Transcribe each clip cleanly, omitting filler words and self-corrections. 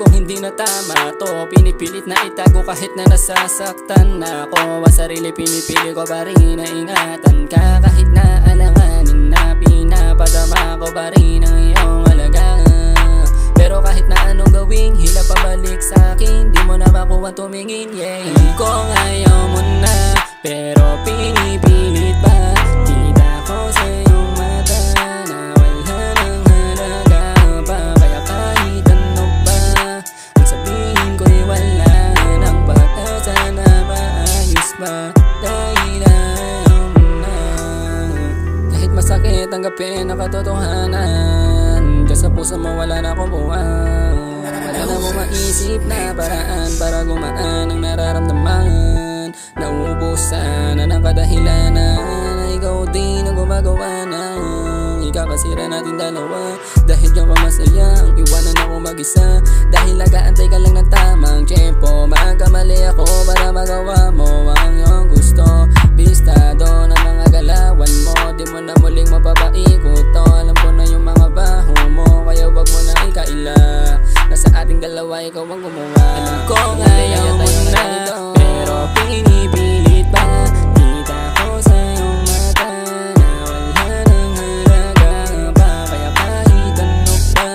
kong hindi na tama to. Pinipilit na itago kahit na nasasaktan na ako. Ang sarili pinipili ko pa rin na ingatan ka. Kahit na alanganin na pinapadama ko pa rin ang iyong halaga. Pero kahit na anong gawing hila pabalik sa'kin, di mo na makuha tumingin, yeah. Alam kong ayaw mo na, pero pinipilit pa. Kita ko sa iyong mata na wala nang halaga pa. Kaya kahit ano pa ang sabihin ko'y wala nang pag-asa na maayos pa. Dahil ayaw mo na. Kahit masakit tanggapin ang katotohanan, diyan sa puso mo wala na akong buwan. Wala na mo maisip na paraan para gumaan ang nararamdaman. Nauubusan na ng kadahilanan, ikaw din ang gumagawa na ikakasira natin dalawa. Dahil diyan ka masaya, ang iwanan ako mag-isa. Dahil nag-aantay ka lang ng tamang tiyempo. Magkamali ako para magawa mo ang iyong gusto. Bistado na mga galawan mo, di mo na muling mapapaikot to. Alam ko na yung mga baho mo, kaya wag mo na ikaila. Nasa ating dalawa, ikaw ang gumawa. Alam ko ayaw mo na, pero pinipilit pa. Kita ko sa iyong mata na wala nang halaga pa. Kaya kahit ano pa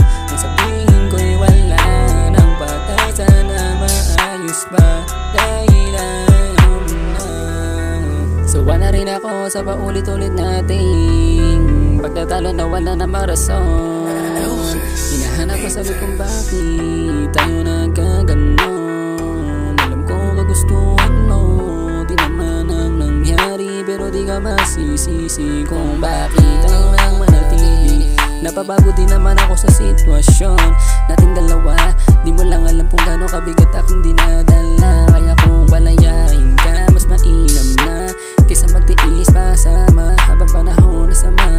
ang sabihin ko'y wala nang pag-asa na maayos pa. Dahil ayaw mo na. Sawa na rin ako sa paulit-ulit nating pagtatalo na wala na marason. Hinahanap ko sabi kung bakit tayo nagkaganon. Alam ko kagustuhan mo, di naman ang nangyari, pero di ka masisisi kung bakit ang lang manatili. Napabago din naman ako sa sitwasyon nating dalawa. Di mo lang alam kung gaano kabigat aking dinadala. Kaya kung palayain ka, mas mainam na kaysa magtiis pa sa mahabang panahon na sama.